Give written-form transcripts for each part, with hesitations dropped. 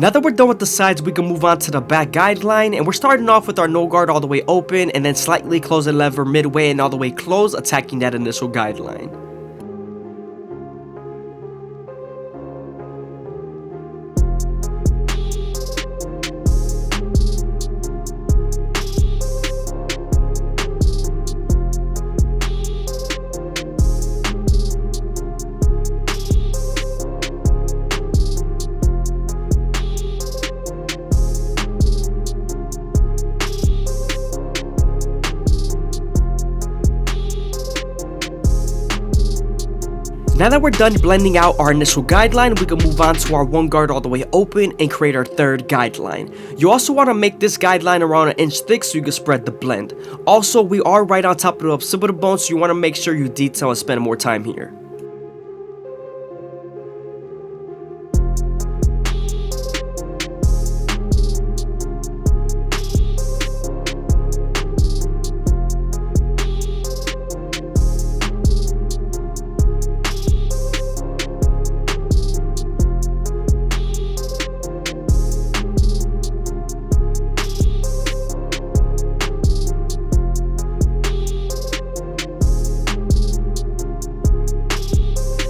Now that we're done with the sides, we can move on to the back guideline, and we're starting off with our no guard all the way open and then slightly close the lever midway and all the way closed, attacking that initial guideline. Now that we're done blending out our initial guideline, we can move on to our one guard all the way open and create our third guideline. You also want to make this guideline around 1 inch thick so you can spread the blend. Also, we are right on top of the occipital bone, so you want to make sure you detail and spend more time here.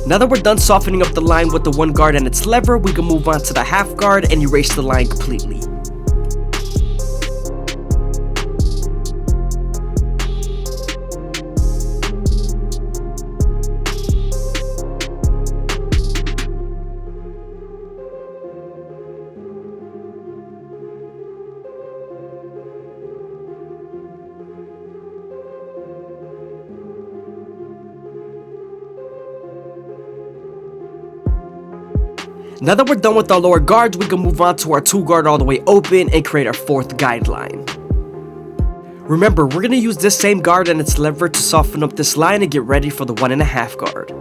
Now that we're done softening up the line with the one guard and its lever, we can move on to the half guard and erase the line completely. Now that we're done with our lower guards, we can move on to our 2 guard all the way open and create our 4th guideline. Remember, we're going to use this same guard and its lever to soften up this line and get ready for the 1.5 guard.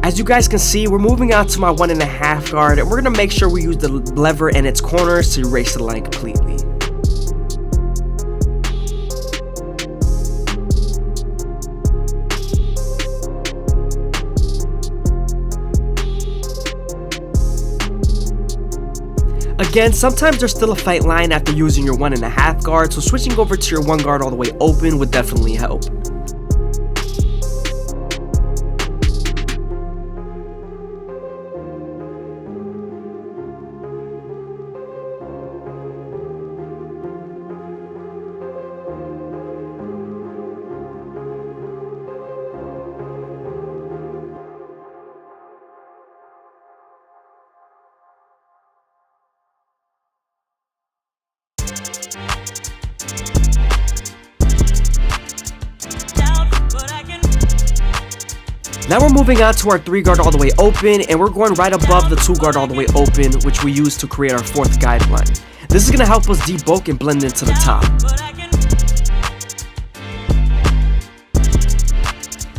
As you guys can see, we're moving on to my 1.5 guard, and we're going to make sure we use the lever and its corners to erase the line completely. Again, sometimes there's still a fight line after using your 1.5 guard, so switching over to your 1 guard all the way open would definitely help. Now we're moving on to our 3 guard all the way open, and we're going right above the 2 guard all the way open, which we use to create our 4th guideline. This is going to help us debulk and blend into the top.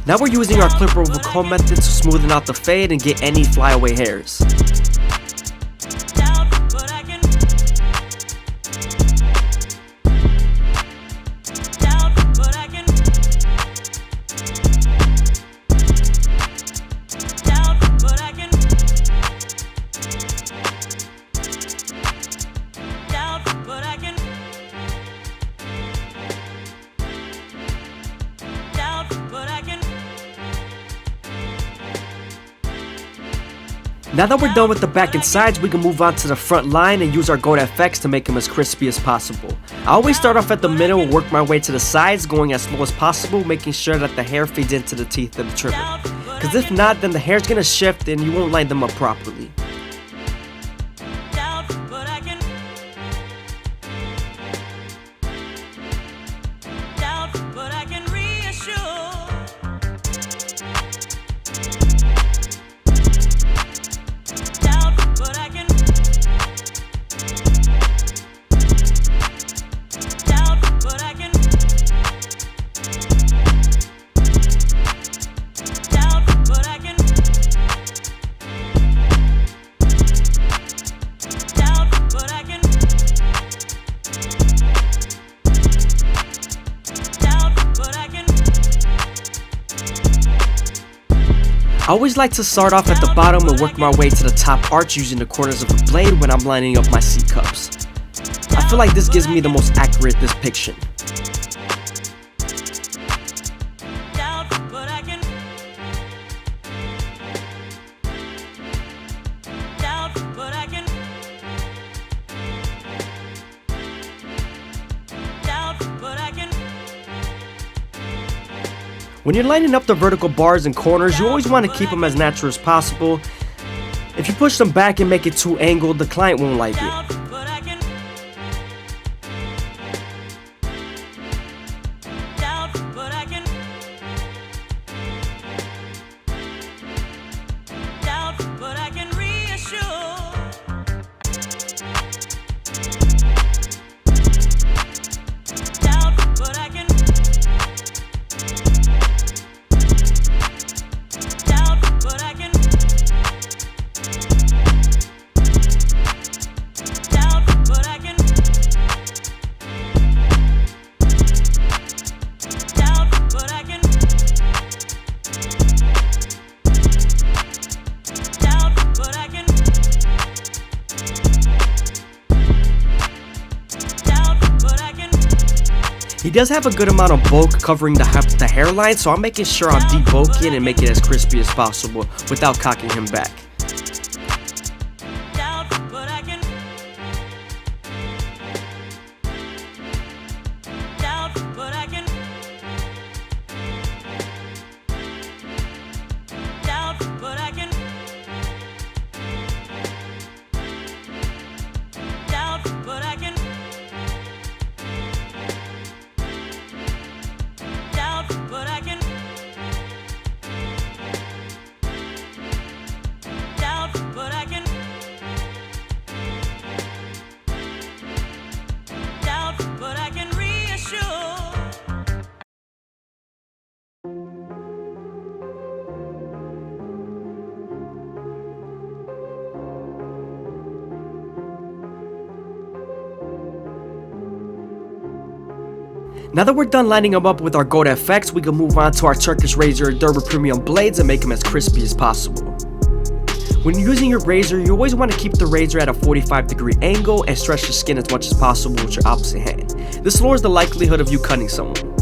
Now we're using our clipper over comb method to smoothen out the fade and get any flyaway hairs. Now that we're done with the back and sides, we can move on to the front line and use our Gold FX to make them as crispy as possible. I always start off at the middle and work my way to the sides, going as slow as possible, making sure that the hair feeds into the teeth of the trimmer. Because if not, then the hair's gonna shift and you won't line them up properly. I always like to start off at the bottom and work my way to the top arch using the corners of the blade when I'm lining up my C-cups. I feel like this gives me the most accurate depiction. When you're lining up the vertical bars and corners, you always want to keep them as natural as possible. If you push them back and make it too angled, the client won't like it. He does have a good amount of bulk covering the hairline, so I'm making sure I'll debulk it and make it as crispy as possible without cocking him back. Now that we're done lining them up with our gold FX, we can move on to our Turkish razor Durable Premium blades and make them as crispy as possible. When you're using your razor, you always want to keep the razor at a 45-degree angle and stretch the skin as much as possible with your opposite hand. This lowers the likelihood of you cutting someone.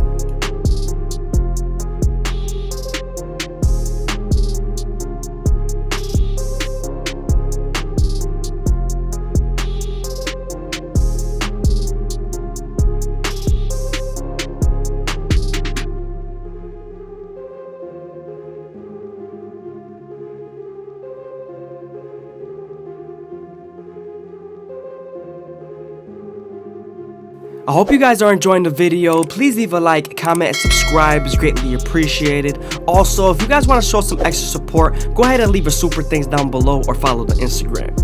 I hope you guys are enjoying the video. Please leave a like, comment, and subscribe. It's greatly appreciated. Also, if you guys want to show some extra support, go ahead and leave a super thanks down below or follow the Instagram.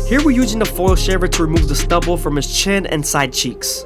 Here we're using the foil shaver to remove the stubble from his chin and side cheeks.